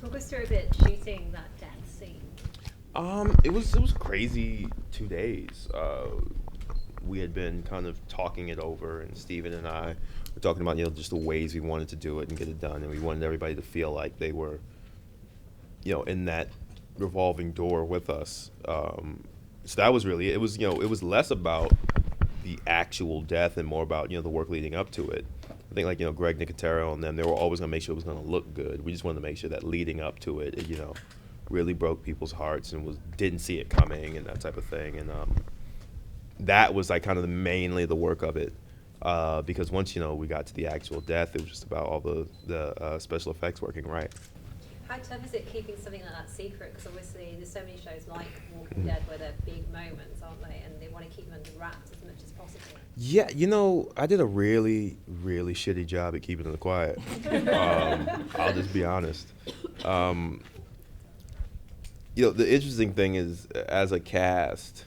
Talk us through a bit shooting that death scene. It was crazy 2 days. We had been kind of talking it over, and Steven and I were talking about just the ways we wanted to do it and get it done, and we wanted everybody to feel like they were in that revolving door with us. So that was really it. Was it was less about the actual death and more about the work leading up to it. I think like Greg Nicotero and them, they were always gonna make sure it was gonna look good. We just wanted to make sure that leading up to it, really broke people's hearts and was didn't see it coming and that type of thing. And that was like kind of mainly the work of it. Because once we got to the actual death, it was just about all the special effects working right. How tough is it keeping something like that secret? Because obviously there's so many shows like Walking Dead where they're big moments, aren't they? And they want to keep them under wraps as much as possible. Yeah, I did a really, really shitty job at keeping it quiet. I'll just be honest. The interesting thing is, as a cast,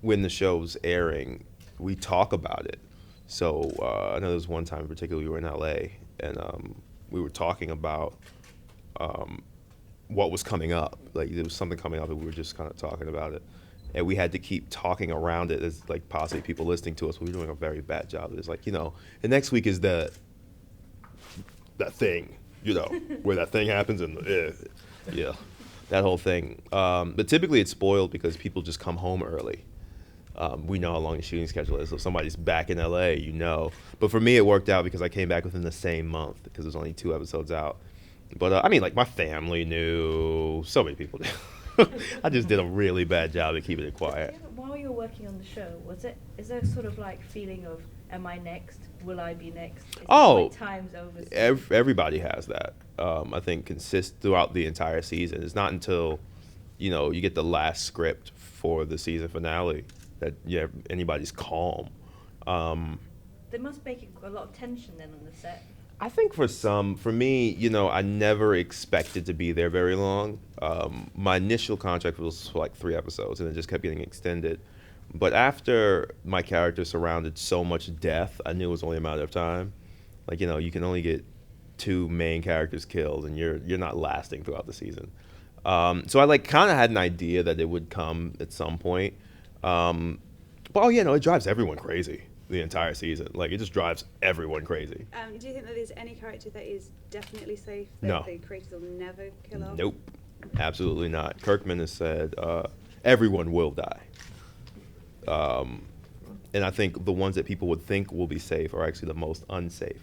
when the show's airing, we talk about it. So I know there was one time in particular we were in LA, and we were talking about what was coming up. Like there was something coming up, and we were just kind of talking about it. And we had to keep talking around it as like possibly people listening to us. We were doing a very bad job. It's like the next week is that thing, where that thing happens and yeah, that whole thing. But typically it's spoiled because people just come home early. We know how long the shooting schedule is. So if somebody's back in LA, But for me, it worked out because I came back within the same month because there's only 2 episodes out. But I mean, like my family knew. So many people knew. I just did a really bad job at keeping it quiet. Yeah, while you're working on the show, is there sort of like feeling of, am I next? Will I be next? Is times over? Everybody has that. I think consist throughout the entire season. It's not until, you get the last script for the season finale that anybody's calm. They must make it a lot of tension then on the set. I think for me, I never expected to be there very long. My initial contract was for like 3 episodes, and it just kept getting extended. But after my character surrounded so much death, I knew it was only a matter of time. Like, you can only get 2 main characters killed, and you're not lasting throughout the season. So I like kind of had an idea that it would come at some point. But it drives everyone crazy. The entire season. Like, it just drives everyone crazy. Do you think that there's any character that is definitely safe that No. the creators will never kill off? Nope. Absolutely not. Kirkman has said everyone will die. And I think the ones that people would think will be safe are actually the most unsafe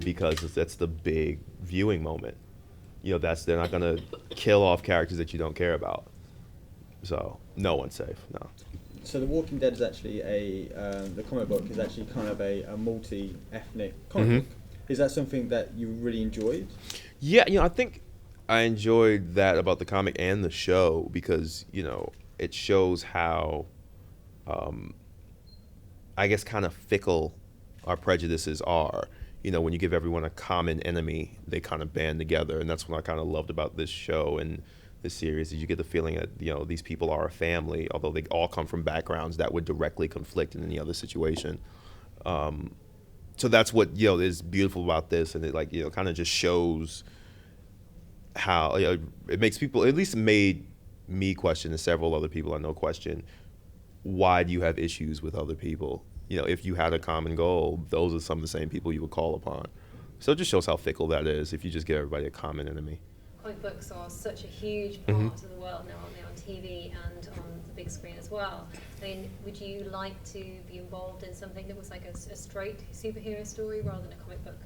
because that's the big viewing moment. They're not going to kill off characters that you don't care about. So, no one's safe, no. So The Walking Dead is actually the comic book is actually kind of a multi-ethnic comic book. Is that something that you really enjoyed? Yeah, I think I enjoyed that about the comic and the show because, it shows how, I guess, kind of fickle our prejudices are. When you give everyone a common enemy, they kind of band together, and that's what I kind of loved about this show and this series is you get the feeling that these people are a family, although they all come from backgrounds that would directly conflict in any other situation. So that's what is beautiful about this, and it kind of just shows how it makes people, at least made me question, and several other people I know question, why do you have issues with other people? If you had a common goal, those are some of the same people you would call upon. So it just shows how fickle that is if you just give everybody a common enemy. Comic books are such a huge part of the world now, aren't they, on TV and on the big screen as well. I mean, would you like to be involved in something that was like a straight superhero story rather than a comic book?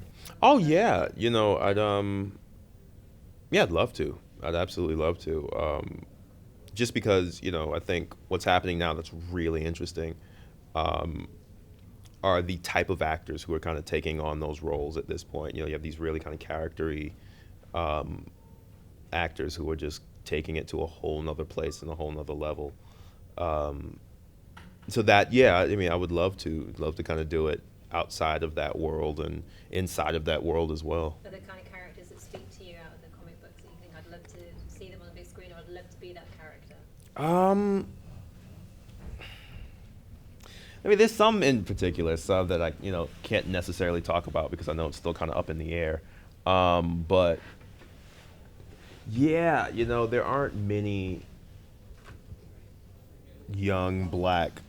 Oh yeah, I'd love to. I'd absolutely love to. Just because I think what's happening now that's really interesting are the type of actors who are kind of taking on those roles at this point. You have these really kind of character-y actors who are just taking it to a whole nother place and a whole nother level. So that, I would love to kind of do it outside of that world and inside of that world as well. Are the kind of characters that speak to you out of the comic books that you think I'd love to see them on the big screen, or I'd love to be that character? There's some in particular, some that I can't necessarily talk about because I know it's still kind of up in the air. But Yeah, there aren't many young black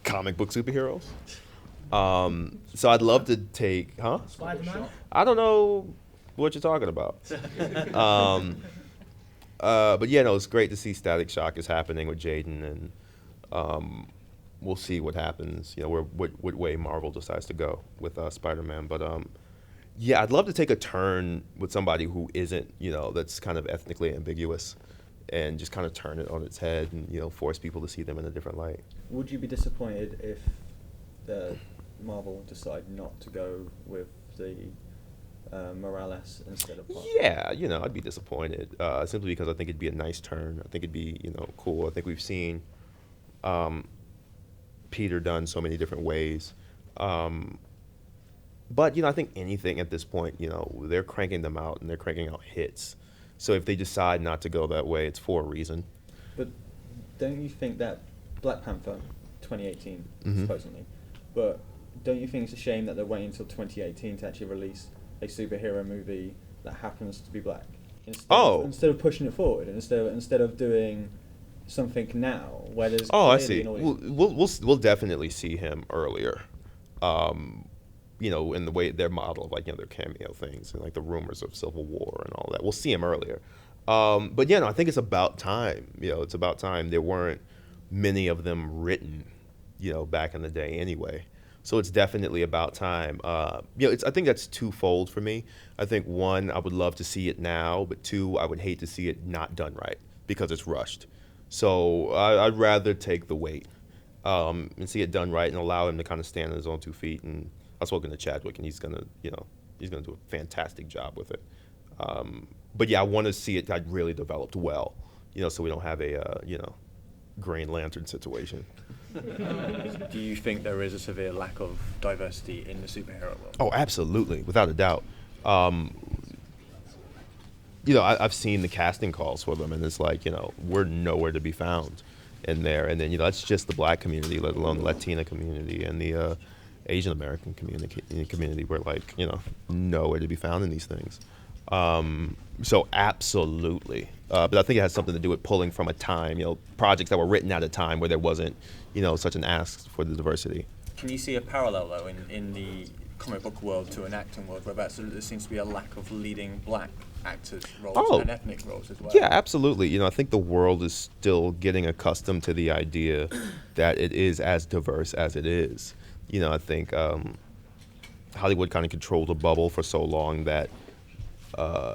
comic book superheroes. So I'd love to take, huh? Spiderman? I don't know what you're talking about. But yeah, no, it's great to see Static Shock is happening with Jaden, and we'll see what happens. What way Marvel decides to go with Spider-Man. But yeah, I'd love to take a turn with somebody who isn't, that's kind of ethnically ambiguous, and just kind of turn it on its head and force people to see them in a different light. Would you be disappointed if Marvel decide not to go with the Morales instead of Parker? Yeah, I'd be disappointed simply because I think it'd be a nice turn. I think it'd be cool. I think we've seen Peter done so many different ways. But I think anything at this point, they're cranking them out and they're cranking out hits. So if they decide not to go that way, it's for a reason. But don't you think that Black Panther 2018 Mhm. supposedly, but don't you think it's a shame that they're waiting until 2018 to actually release a superhero movie that happens to be black instead of pushing it forward, and instead of doing something now where there's I clearly see. an audience? We'll definitely see him earlier. In the way their model of their cameo things and the rumors of Civil War and all that. We'll see him earlier. But I think it's about time. It's about time. There weren't many of them written, back in the day anyway. So it's definitely about time. I think that's twofold for me. I think one, I would love to see it now, but two, I would hate to see it not done right because it's rushed. So I'd rather take the wait and see it done right and allow him to kind of stand on his own 2 feet. And I've spoken to Chadwick, and he's gonna do a fantastic job with it. But yeah, I want to see it really developed well, so we don't have a Green Lantern situation. Do you think there is a severe lack of diversity in the superhero world? Oh, absolutely, without a doubt. I've seen the casting calls for them, and it's we're nowhere to be found in there. And then that's just the black community, let alone the Latina community and the Asian American community. We're nowhere to be found in these things. So absolutely, but I think it has something to do with pulling from a time, projects that were written at a time where there wasn't, such an ask for the diversity. Can you see a parallel though in the comic book world to an acting world where there seems to be a lack of leading black actors roles and ethnic roles as well? Yeah, absolutely. I think the world is still getting accustomed to the idea that it is as diverse as it is. I think Hollywood kind of controlled a bubble for so long that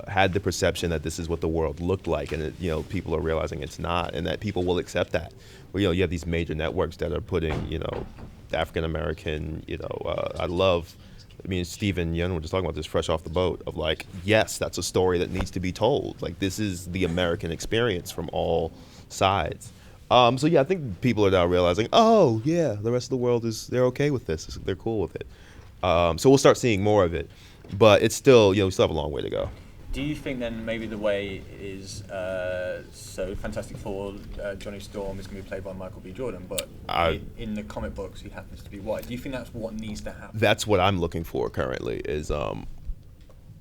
had the perception that this is what the world looked like, and people are realizing it's not, and that people will accept that. Well, you have these major networks that are putting, African American, Stephen Yun was just talking about this fresh off the boat of yes, that's a story that needs to be told. This is the American experience from all sides. So yeah, I think people are now realizing, oh yeah, the rest of the world they're okay with this. They're cool with it. So we'll start seeing more of it, but it's still, we still have a long way to go. Do you think then maybe the way is so Fantastic Four, Johnny Storm is going to be played by Michael B. Jordan, but in the comic books he happens to be white. Do you think that's what needs to happen? That's what I'm looking for currently. Is I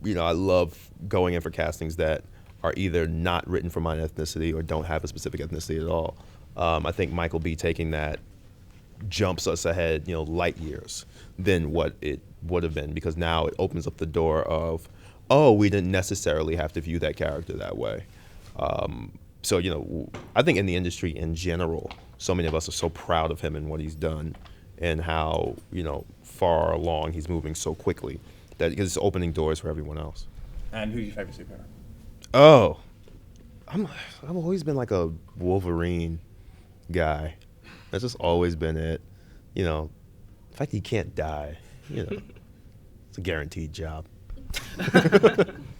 love going in for castings that are either not written for my ethnicity or don't have a specific ethnicity at all. I think Michael B. taking that jumps us ahead, light years than what it would have been, because now it opens up the door of, we didn't necessarily have to view that character that way. So, I think in the industry in general, so many of us are so proud of him and what he's done and how, far along he's moving so quickly that it's opening doors for everyone else. And who's your favorite superhero? Oh, I've always been a Wolverine guy. That's just always been it. The fact he can't die, it's a guaranteed job.